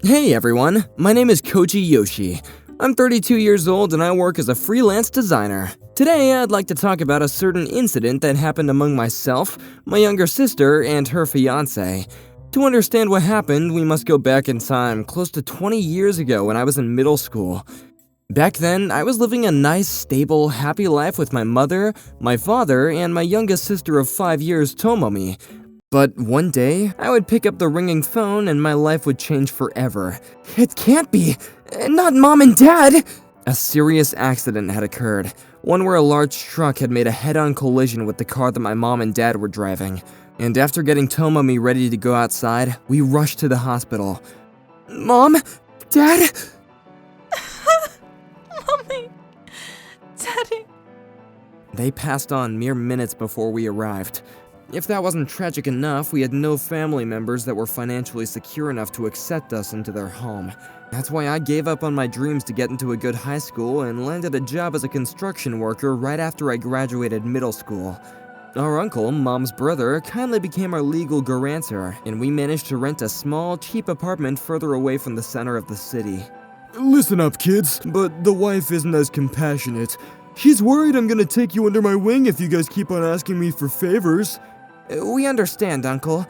Hey everyone, my name is Koji Yoshi. I'm 32 years old and I work as a freelance designer. Today I'd like to talk about a certain incident that happened among myself, my younger sister, and her fiancé. To understand what happened, we must go back in time close to 20 years ago when I was in middle school. Back then, I was living a nice, stable, happy life with my mother, my father, and my youngest sister of 5 years, Tomomi. But one day, I would pick up the ringing phone and my life would change forever. It can't be! Not Mom and Dad! A serious accident had occurred, one where a large truck had made a head-on collision with the car that my mom and dad were driving. And after getting Tomomi ready to go outside, we rushed to the hospital. Mom? Dad? Mommy! Daddy! They passed on mere minutes before we arrived. If that wasn't tragic enough, we had no family members that were financially secure enough to accept us into their home. That's why I gave up on my dreams to get into a good high school and landed a job as a construction worker right after I graduated middle school. Our uncle, Mom's brother, kindly became our legal guarantor, and we managed to rent a small, cheap apartment further away from the center of the city. Listen up, kids, but the wife isn't as compassionate. She's worried I'm gonna take you under my wing if you guys keep on asking me for favors. We understand, Uncle.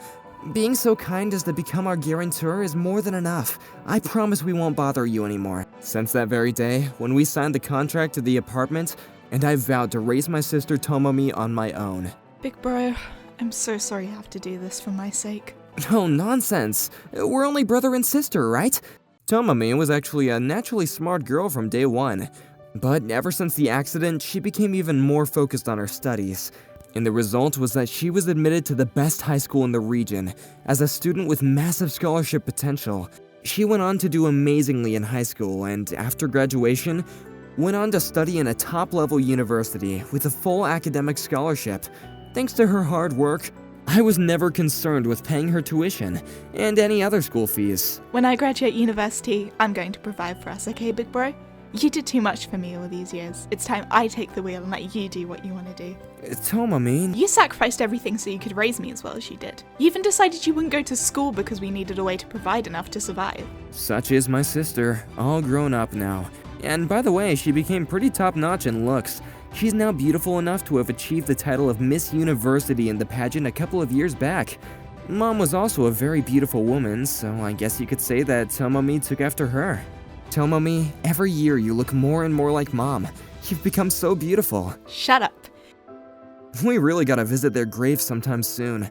Being so kind as to become our guarantor is more than enough. I promise we won't bother you anymore. Since that very day, when we signed the contract to the apartment, and I vowed to raise my sister Tomomi on my own. Big bro, I'm so sorry you have to do this for my sake. No nonsense. We're only brother and sister, right? Tomomi was actually a naturally smart girl from day one. But ever since the accident, she became even more focused on her studies. And the result was that she was admitted to the best high school in the region, as a student with massive scholarship potential. She went on to do amazingly in high school, and after graduation, went on to study in a top-level university with a full academic scholarship. Thanks to her hard work, I was never concerned with paying her tuition, and any other school fees. When I graduate university, I'm going to provide for us, okay, big bro? You did too much for me all these years. It's time I take the wheel and let you do what you want to do. Tomomi... You sacrificed everything so you could raise me as well as you did. You even decided you wouldn't go to school because we needed a way to provide enough to survive. Such is my sister, all grown up now. And by the way, she became pretty top-notch in looks. She's now beautiful enough to have achieved the title of Miss University in the pageant a couple of years back. Mom was also a very beautiful woman, so I guess you could say that Tomomi took after her. Tomomi, every year you look more and more like Mom. You've become so beautiful. Shut up. We really gotta visit their grave sometime soon.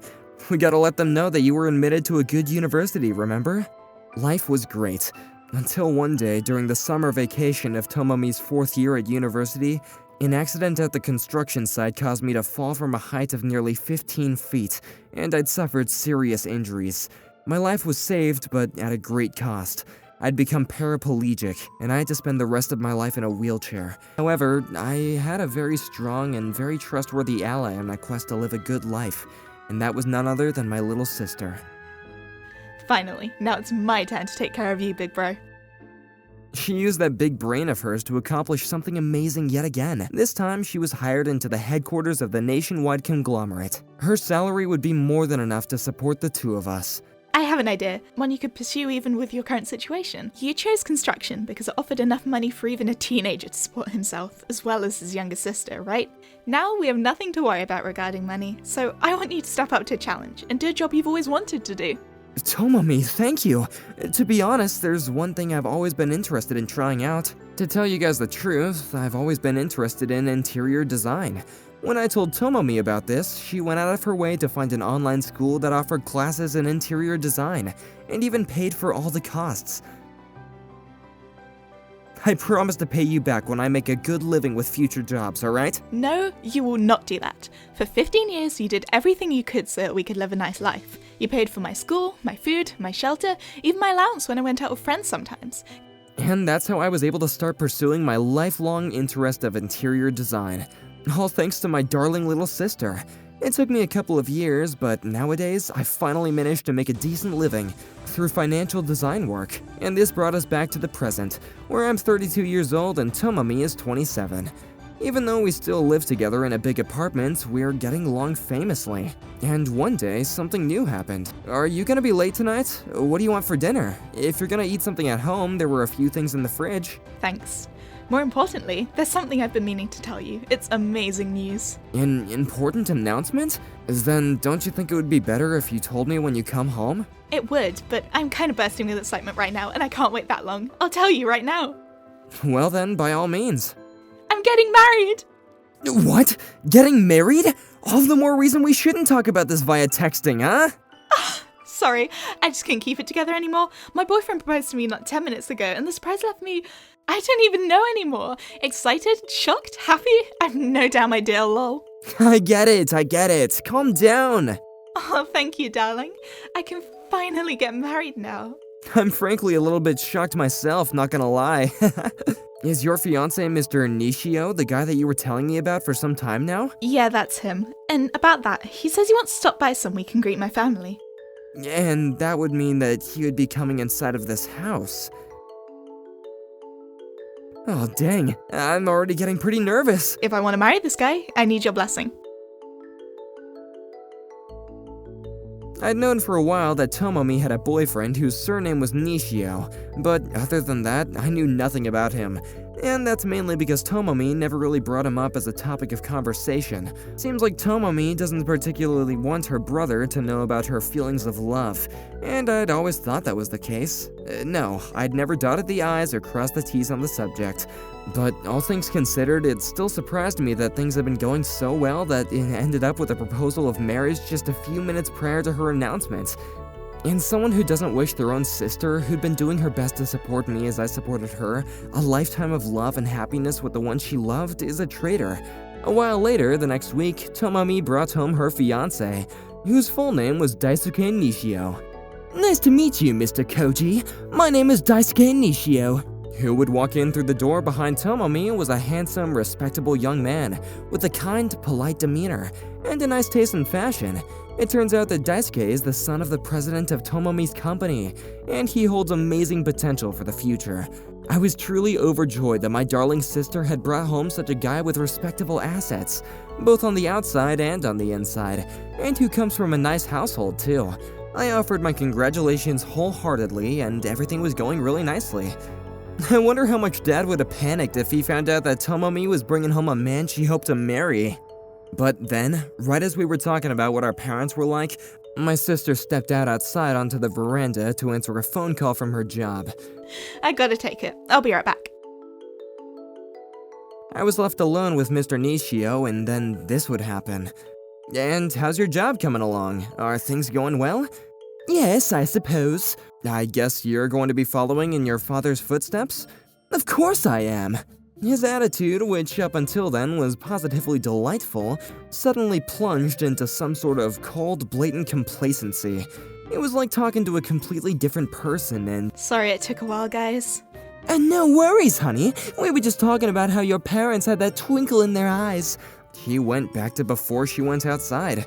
We gotta let them know that you were admitted to a good university, remember? Life was great. Until one day, during the summer vacation of Tomomi's 4th year at university, an accident at the construction site caused me to fall from a height of nearly 15 feet, and I'd suffered serious injuries. My life was saved, but at a great cost. I'd become paraplegic, and I had to spend the rest of my life in a wheelchair. However, I had a very strong and very trustworthy ally on my quest to live a good life, and that was none other than my little sister. Finally, now it's my turn to take care of you, big bro. She used that big brain of hers to accomplish something amazing yet again. This time, she was hired into the headquarters of the nationwide conglomerate. Her salary would be more than enough to support the two of us. I have an idea, one you could pursue even with your current situation. You chose construction because it offered enough money for even a teenager to support himself, as well as his younger sister, right? Now we have nothing to worry about regarding money, so I want you to step up to a challenge and do a job you've always wanted to do. Tomomi, thank you. To be honest, there's one thing I've always been interested in trying out. To tell you guys the truth, I've always been interested in interior design. When I told Tomomi about this, she went out of her way to find an online school that offered classes in interior design, and even paid for all the costs. I promise to pay you back when I make a good living with future jobs, alright? No, you will not do that. For 15 years, you did everything you could so that we could live a nice life. You paid for my school, my food, my shelter, even my allowance when I went out with friends sometimes. And that's how I was able to start pursuing my lifelong interest of interior design. All thanks to my darling little sister. It took me a couple of years, but nowadays, I finally managed to make a decent living through financial design work. And this brought us back to the present, where I'm 32 years old and Tomomi is 27. Even though we still live together in a big apartment, we're getting along famously. And one day, something new happened. Are you gonna be late tonight? What do you want for dinner? If you're gonna eat something at home, there were a few things in the fridge. Thanks. More importantly, there's something I've been meaning to tell you. It's amazing news. An important announcement? Then don't you think it would be better if you told me when you come home? It would, but I'm kind of bursting with excitement right now, and I can't wait that long. I'll tell you right now. Well then, by all means. I'm getting married! What? Getting married? All the more reason we shouldn't talk about this via texting, huh? Sorry, I just couldn't keep it together anymore. My boyfriend proposed to me not 10 minutes ago, and the surprise left me... I don't even know anymore. Excited? Shocked? Happy? I've no doubt my dear lol. I get it. Calm down. Oh, thank you, darling. I can finally get married now. I'm frankly a little bit shocked myself, not gonna lie. Is your fiancé Mr. Nishio the guy that you were telling me about for some time now? Yeah, that's him. And about that, he says he wants to stop by some week and greet my family. And that would mean that he would be coming inside of this house. Oh, dang. I'm already getting pretty nervous. If I want to marry this guy, I need your blessing. I'd known for a while that Tomomi had a boyfriend whose surname was Nishio, but other than that, I knew nothing about him. And that's mainly because Tomomi never really brought him up as a topic of conversation. Seems like Tomomi doesn't particularly want her brother to know about her feelings of love, and I'd always thought that was the case. No, I'd never dotted the I's or crossed the T's on the subject. But all things considered, it still surprised me that things had been going so well that it ended up with a proposal of marriage just a few minutes prior to her announcement. And someone who doesn't wish their own sister, who'd been doing her best to support me as I supported her, a lifetime of love and happiness with the one she loved, is a traitor. A while later, the next week, Tomomi brought home her fiancé, whose full name was Daisuke Nishio. Nice to meet you, Mr. Koji. My name is Daisuke Nishio. Who would walk in through the door behind Tomomi was a handsome, respectable young man with a kind, polite demeanor and a nice taste in fashion. It turns out that Daisuke is the son of the president of Tomomi's company, and he holds amazing potential for the future. I was truly overjoyed that my darling sister had brought home such a guy with respectable assets, both on the outside and on the inside, and who comes from a nice household too. I offered my congratulations wholeheartedly, and everything was going really nicely. I wonder how much Dad would have panicked if he found out that Tomomi was bringing home a man she hoped to marry. But then, right as we were talking about what our parents were like, my sister stepped out outside onto the veranda to answer a phone call from her job. I gotta take it. I'll be right back. I was left alone with Mr. Nishio, and then this would happen. And how's your job coming along? Are things going well? Yes, I suppose. I guess you're going to be following in your father's footsteps? Of course I am. His attitude, which up until then was positively delightful, suddenly plunged into some sort of cold, blatant complacency. It was like talking to a completely different person and... Sorry it took a while, guys. And no worries, honey. We were just talking about how your parents had that twinkle in their eyes. He went back to before she went outside.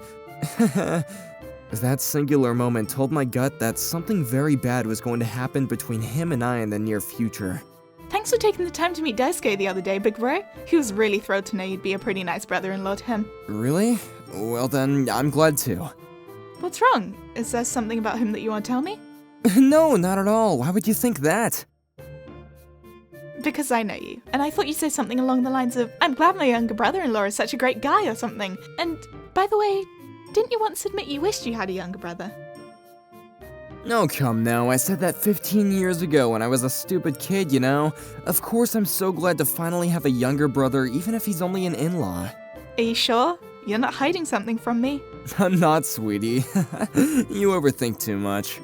That singular moment told my gut that something very bad was going to happen between him and I in the near future. Thanks for taking the time to meet Daisuke the other day, Big Bro. He was really thrilled to know you'd be a pretty nice brother-in-law to him. Really? Well then, I'm glad too. What's wrong? Is there something about him that you want to tell me? No, not at all. Why would you think that? Because I know you, and I thought you'd say something along the lines of, I'm glad my younger brother-in-law is such a great guy or something. And, by the way, didn't you once admit you wished you had a younger brother? Oh, come now, I said that 15 years ago when I was a stupid kid, you know? Of course I'm so glad to finally have a younger brother, even if he's only an in-law. Are you sure? You're not hiding something from me? I'm not, sweetie. You overthink too much.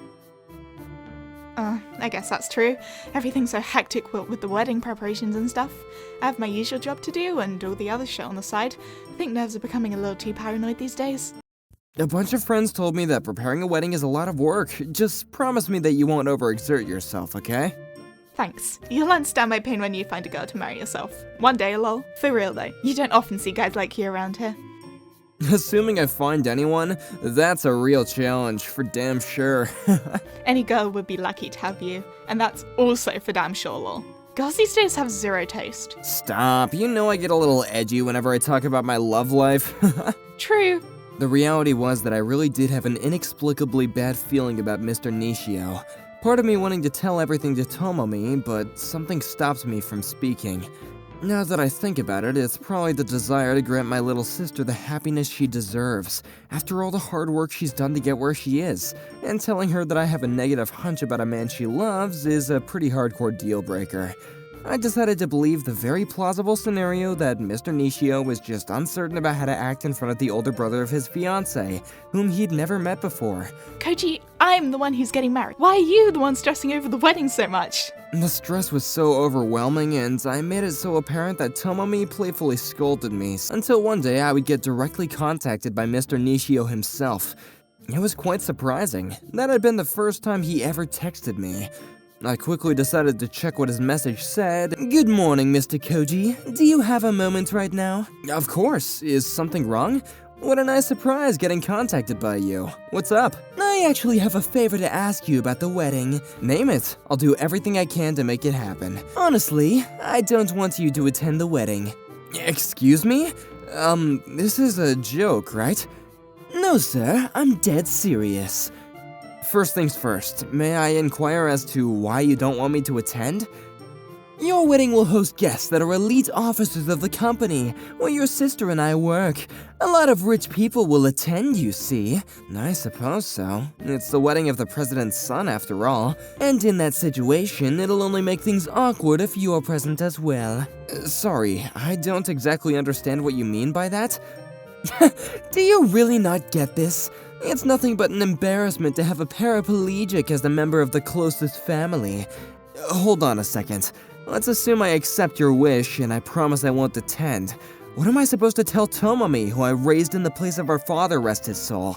I guess that's true. Everything's so hectic with the wedding preparations and stuff. I have my usual job to do and all the other shit on the side. I think nerves are becoming a little too paranoid these days. A bunch of friends told me that preparing a wedding is a lot of work. Just promise me that you won't overexert yourself, okay? Thanks. You'll understand my pain when you find a girl to marry yourself. One day, lol. For real though, you don't often see guys like you around here. Assuming I find anyone, that's a real challenge, for damn sure. Any girl would be lucky to have you, and that's also for damn sure, lol. Girls these days have zero taste. Stop, you know I get a little edgy whenever I talk about my love life. True. The reality was that I really did have an inexplicably bad feeling about Mr. Nishio. Part of me wanting to tell everything to Tomomi, but something stopped me from speaking. Now that I think about it, it's probably the desire to grant my little sister the happiness she deserves, after all the hard work she's done to get where she is, and telling her that I have a negative hunch about a man she loves is a pretty hardcore deal breaker. I decided to believe the very plausible scenario that Mr. Nishio was just uncertain about how to act in front of the older brother of his fiancé, whom he'd never met before. Koji, I'm the one who's getting married. Why are you the one stressing over the wedding so much? The stress was so overwhelming, and I made it so apparent that Tomomi playfully scolded me, until one day I would get directly contacted by Mr. Nishio himself. It was quite surprising. That had been the first time he ever texted me. I quickly decided to check what his message said. "Good morning, Mr. Koji. Do you have a moment right now?" "Of course. Is something wrong?" "What a nice surprise getting contacted by you. What's up?" "I actually have a favor to ask you about the wedding." "Name it. I'll do everything I can to make it happen." "Honestly, I don't want you to attend the wedding." "Excuse me? This is a joke, right?" "No, sir. I'm dead serious." "First things first, may I inquire as to why you don't want me to attend?" "Your wedding will host guests that are elite officers of the company, where your sister and I work. A lot of rich people will attend, you see." "I suppose so. It's the wedding of the president's son, after all. And in that situation, it'll only make things awkward if you're present as well." Sorry, I don't exactly understand what you mean by that." Do you really not get this? It's nothing but an embarrassment to have a paraplegic as a member of the closest family. Hold on a second. Let's assume I accept your wish and I promise I won't attend. What am I supposed to tell Tomomi, who I raised in the place of her father, rest his soul?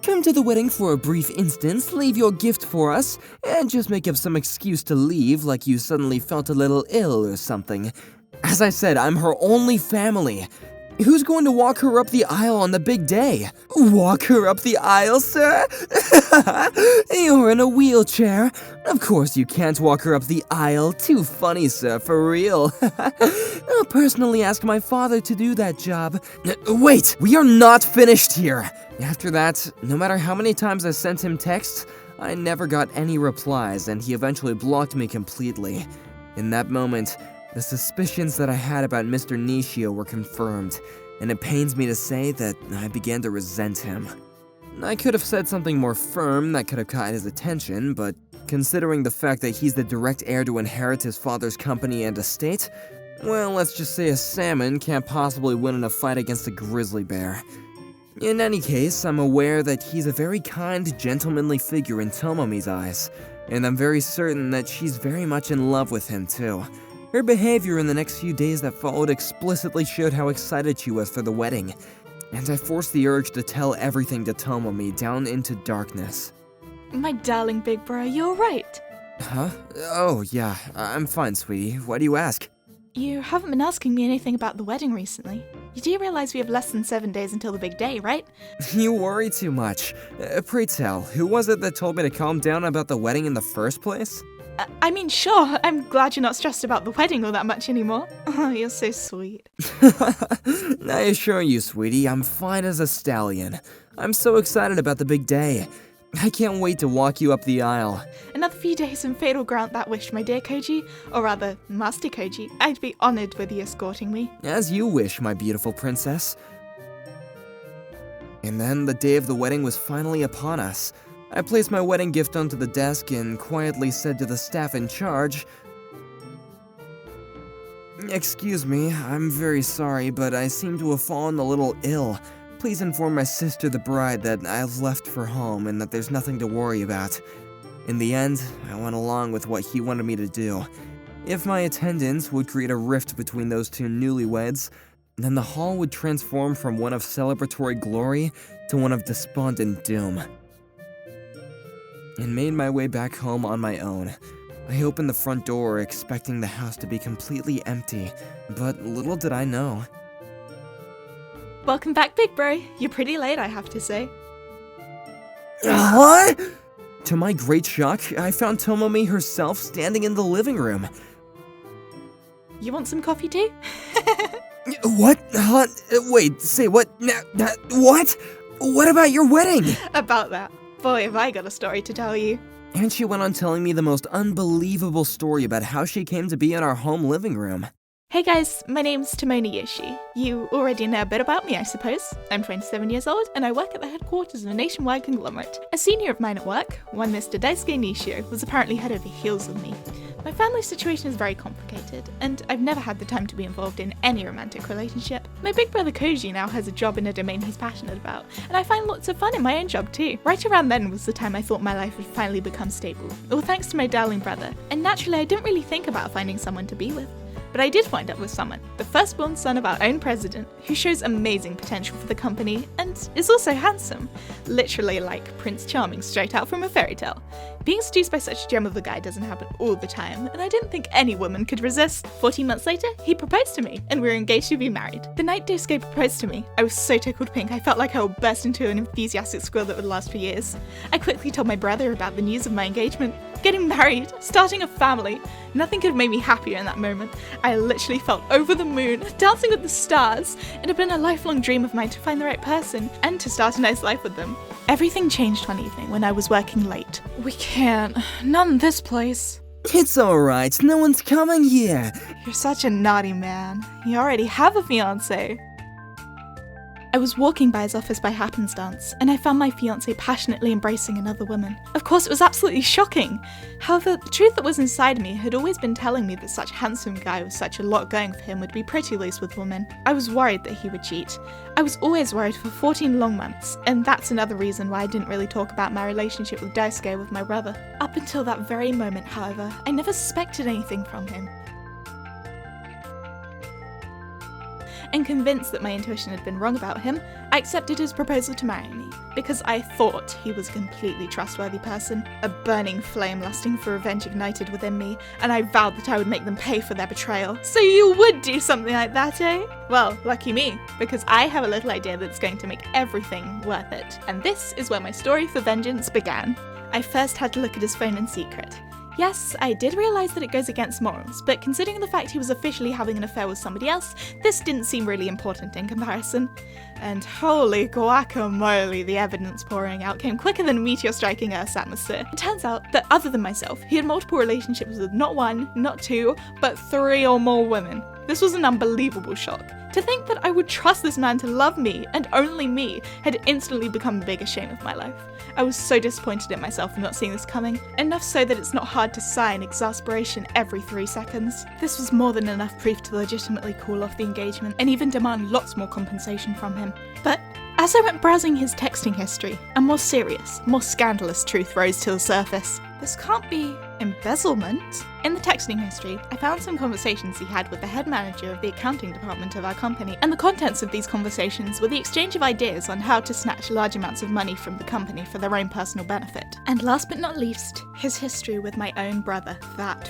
"Come to the wedding for a brief instance, leave your gift for us, and just make up some excuse to leave like you suddenly felt a little ill or something. As I said, I'm her only family. Who's going to walk her up the aisle on the big day?" "Walk her up the aisle, sir? You're in a wheelchair. Of course you can't walk her up the aisle. Too funny, sir, for real." "I'll personally ask my father to do that job." Wait, we are not finished here. After that, no matter how many times I sent him texts, I never got any replies, and he eventually blocked me completely. In that moment, the suspicions that I had about Mr. Nishio were confirmed, and it pains me to say that I began to resent him. I could have said something more firm that could have caught his attention, but considering the fact that he's the direct heir to inherit his father's company and estate, well, let's just say a salmon can't possibly win in a fight against a grizzly bear. In any case, I'm aware that he's a very kind, gentlemanly figure in Tomomi's eyes, and I'm very certain that she's very much in love with him too. Her behavior in the next few days that followed explicitly showed how excited she was for the wedding, and I forced the urge to tell everything to Tomomi down into darkness. My darling big bro, you're right. Huh? Oh, yeah, I'm fine, sweetie. Why do you ask? You haven't been asking me anything about the wedding recently. You do realize we have less than 7 days until the big day, right? You worry too much. Pray tell, who was it that told me to calm down about the wedding in the first place? I mean, sure, I'm glad you're not stressed about the wedding all that much anymore. Oh, you're so sweet. I assure you, sweetie, I'm fine as a stallion. I'm so excited about the big day. I can't wait to walk you up the aisle. Another few days and fate will grant that wish, my dear Koji. Or rather, Master Koji. I'd be honored with you escorting me. As you wish, my beautiful princess. And then the day of the wedding was finally upon us. I placed my wedding gift onto the desk and quietly said to the staff in charge, "Excuse me, I'm very sorry, but I seem to have fallen a little ill. Please inform my sister, the bride, that I've left for home and that there's nothing to worry about." In the end, I went along with what he wanted me to do. If my attendance would create a rift between those two newlyweds, then the hall would transform from one of celebratory glory to one of despondent doom. And made my way back home on my own. I opened the front door expecting the house to be completely empty, but little did I know. Welcome back, big bro. You're pretty late, I have to say. What? To my great shock, I found Tomomi herself standing in the living room. You want some coffee too? What? Huh? Wait, say what? What? What about your wedding? About that. Boy, have I got a story to tell you. And she went on telling me the most unbelievable story about how she came to be in our home living room. Hey guys, my name's Tomoni Yoshi. You already know a bit about me, I suppose. I'm 27 years old, and I work at the headquarters of a nationwide conglomerate. A senior of mine at work, one Mr. Daisuke Nishio, was apparently head over heels with me. My family situation is very complicated, and I've never had the time to be involved in any romantic relationship. My big brother Koji now has a job in a domain he's passionate about, and I find lots of fun in my own job too. Right around then was the time I thought my life would finally become stable, all thanks to my darling brother, and naturally I didn't really think about finding someone to be with. But I did wind up with someone, the firstborn son of our own president, who shows amazing potential for the company and is also handsome. Literally like Prince Charming straight out from a fairy tale. Being seduced by such a gem of a guy doesn't happen all the time, and I didn't think any woman could resist. 14 months later, he proposed to me, and we were engaged to be married. The night Daisuke proposed to me, I was so tickled pink I felt like I would burst into an enthusiastic squeal that would last for years. I quickly told my brother about the news of my engagement. Getting married, starting a family. Nothing could have made me happier in that moment. I literally felt over the moon, dancing with the stars. It had been a lifelong dream of mine to find the right person and to start a nice life with them. Everything changed one evening when I was working late. We can't. Not in this place. It's alright, no one's coming here. You're such a naughty man. You already have a fiancé. I was walking by his office by happenstance, and I found my fiancé passionately embracing another woman. Of course, it was absolutely shocking. However, the truth that was inside me had always been telling me that such a handsome guy with such a lot going for him would be pretty loose with women. I was worried that he would cheat. I was always worried for 14 long months, and that's another reason why I didn't really talk about my relationship with Daisuke with my brother. Up until that very moment, however, I never suspected anything from him. And convinced that my intuition had been wrong about him, I accepted his proposal to marry me, because I thought he was a completely trustworthy person. A burning flame lusting for revenge ignited within me, and I vowed that I would make them pay for their betrayal. So you would do something like that, eh? Well, lucky me, because I have a little idea that's going to make everything worth it. And this is where my story for vengeance began. I first had to look at his phone in secret. Yes, I did realise that it goes against morals, but considering the fact he was officially having an affair with somebody else, this didn't seem really important in comparison. And holy guacamole, the evidence pouring out came quicker than a meteor striking Earth's atmosphere. It turns out that other than myself, he had multiple relationships with not one, not two, but 3 or more women. This was an unbelievable shock. To think that I would trust this man to love me, and only me, had instantly become the biggest shame of my life. I was so disappointed in myself for not seeing this coming, enough so that it's not hard to sigh in exasperation every 3 seconds. This was more than enough proof to legitimately call off the engagement, and even demand lots more compensation from him. But as I went browsing his texting history, a more serious, more scandalous truth rose to the surface. This can't be embezzlement. In the texting history, I found some conversations he had with the head manager of the accounting department of our company, and the contents of these conversations were the exchange of ideas on how to snatch large amounts of money from the company for their own personal benefit. And last but not least, his history with my own brother, that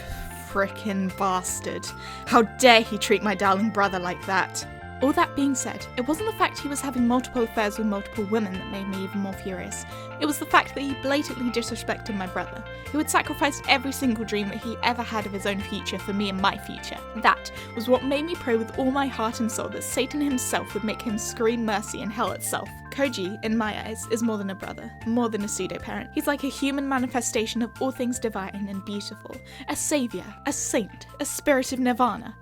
frickin' bastard. How dare he treat my darling brother like that? All that being said, it wasn't the fact he was having multiple affairs with multiple women that made me even more furious. It was the fact that he blatantly disrespected my brother, who had sacrificed every single dream that he ever had of his own future for me and my future. That was what made me pray with all my heart and soul that Satan himself would make him scream mercy in hell itself. Koji, in my eyes, is more than a brother, more than a pseudo-parent. He's like a human manifestation of all things divine and beautiful. A savior, a saint, a spirit of nirvana.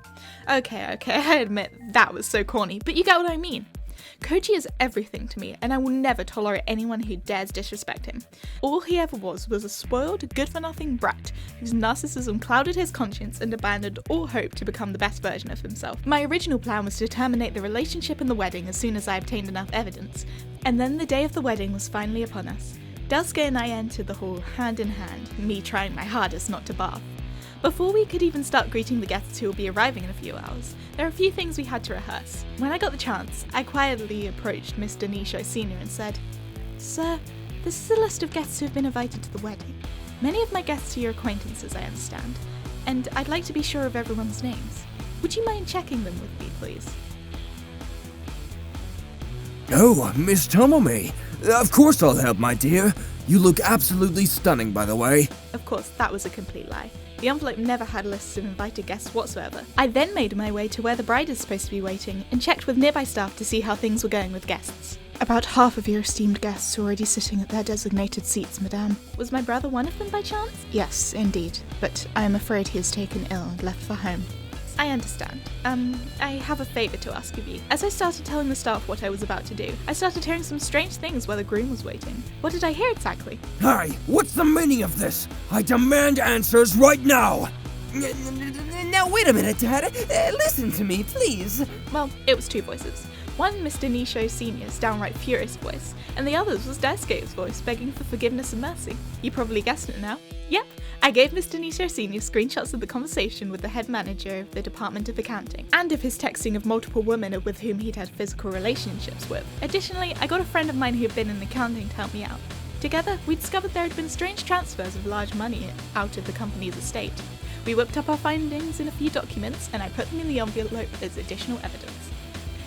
Okay, I admit that was so corny, but you get what I mean. Koji is everything to me, and I will never tolerate anyone who dares disrespect him. All he ever was a spoiled, good-for-nothing brat whose narcissism clouded his conscience and abandoned all hope to become the best version of himself. My original plan was to terminate the relationship and the wedding as soon as I obtained enough evidence, and then the day of the wedding was finally upon us. Daisuke and I entered the hall hand in hand, me trying my hardest not to barf. Before we could even start greeting the guests who will be arriving in a few hours, there are a few things we had to rehearse. When I got the chance, I quietly approached Mr. Nishio Sr. and said, "Sir, this is a list of guests who have been invited to the wedding. Many of my guests are your acquaintances, I understand, and I'd like to be sure of everyone's names. Would you mind checking them with me, please?" Oh, Miss Tomomi. Of course I'll help, my dear. You look absolutely stunning, by the way. Of course, that was a complete lie. The envelope never had lists of invited guests whatsoever. I then made my way to where the bride is supposed to be waiting and checked with nearby staff to see how things were going with guests. About half of your esteemed guests are already sitting at their designated seats, madame. Was my brother one of them by chance? Yes, indeed, but I am afraid he is taken ill and left for home. I understand. I have a favour to ask of you. As I started telling the staff what I was about to do, I started hearing some strange things while the groom was waiting. What did I hear exactly? Hi, what's the meaning of this? I demand answers right now! Now wait a minute, Dad. Listen to me, please. Well, it was two voices. One, Mr. Nisho Sr.'s downright furious voice, and the other was Daisuke's voice begging for forgiveness and mercy. You probably guessed it now. Yep, I gave Mr. Nisho Sr. screenshots of the conversation with the head manager of the Department of Accounting, and of his texting of multiple women with whom he'd had physical relationships with. Additionally, I got a friend of mine who had been in accounting to help me out. Together, we discovered there had been strange transfers of large money out of the company's estate. We whipped up our findings in a few documents, and I put them in the envelope as additional evidence.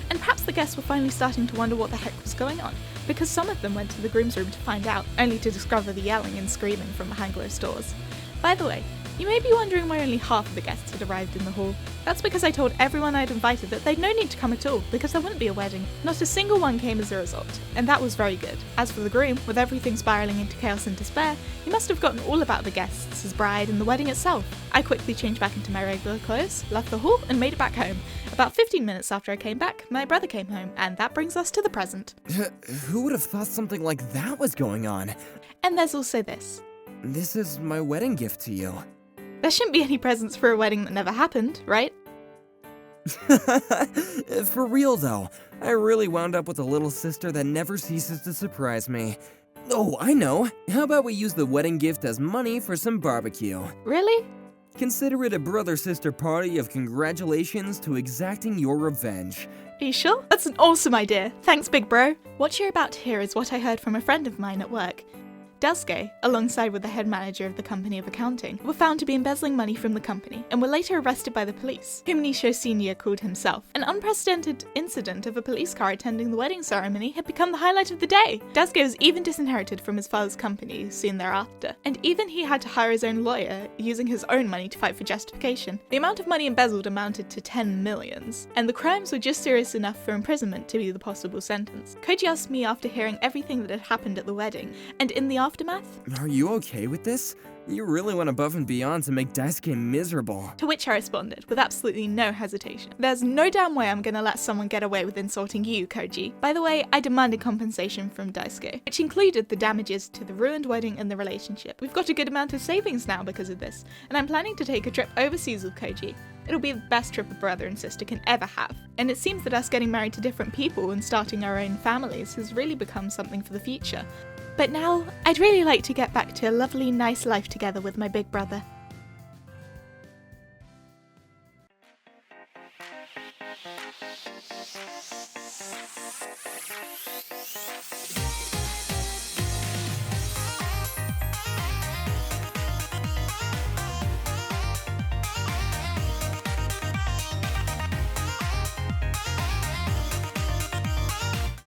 And perhaps the guests were finally starting to wonder what the heck was going on, because some of them went to the groom's room to find out, only to discover the yelling and screaming from behind closed doors. By the way, you may be wondering why only half of the guests had arrived in the hall. That's because I told everyone I'd invited that they'd no need to come at all, because there wouldn't be a wedding. Not a single one came as a result, and that was very good. As for the groom, with everything spiralling into chaos and despair, he must have forgotten all about the guests, his bride, and the wedding itself. I quickly changed back into my regular clothes, left the hall, and made it back home. About 15 minutes after I came back, my brother came home, and that brings us to the present. Who would have thought something like that was going on? And there's also this. This is my wedding gift to you. There shouldn't be any presents for a wedding that never happened, right? For real though, I really wound up with a little sister that never ceases to surprise me. Oh, I know. How about we use the wedding gift as money for some barbecue? Really? Consider it a brother-sister party of congratulations to exacting your revenge. Are you sure? That's an awesome idea. Thanks, big bro. What you're about to hear is what I heard from a friend of mine at work. Daisuke, alongside with the head manager of the company of accounting, were found to be embezzling money from the company and were later arrested by the police, whom Nisho Sr. called himself. An unprecedented incident of a police car attending the wedding ceremony had become the highlight of the day. Daisuke was even disinherited from his father's company soon thereafter, and even he had to hire his own lawyer, using his own money to fight for justification. The amount of money embezzled amounted to 10 millions, and the crimes were just serious enough for imprisonment to be the possible sentence. Koji asked me after hearing everything that had happened at the wedding, and in the aftermath. Are you okay with this? You really went above and beyond to make Daisuke miserable. To which I responded, with absolutely no hesitation. There's no damn way I'm gonna let someone get away with insulting you, Koji. By the way, I demanded compensation from Daisuke, which included the damages to the ruined wedding and the relationship. We've got a good amount of savings now because of this, and I'm planning to take a trip overseas with Koji. It'll be the best trip a brother and sister can ever have, and it seems that us getting married to different people and starting our own families has really become something for the future. But now, I'd really like to get back to a lovely, nice life together with my big brother.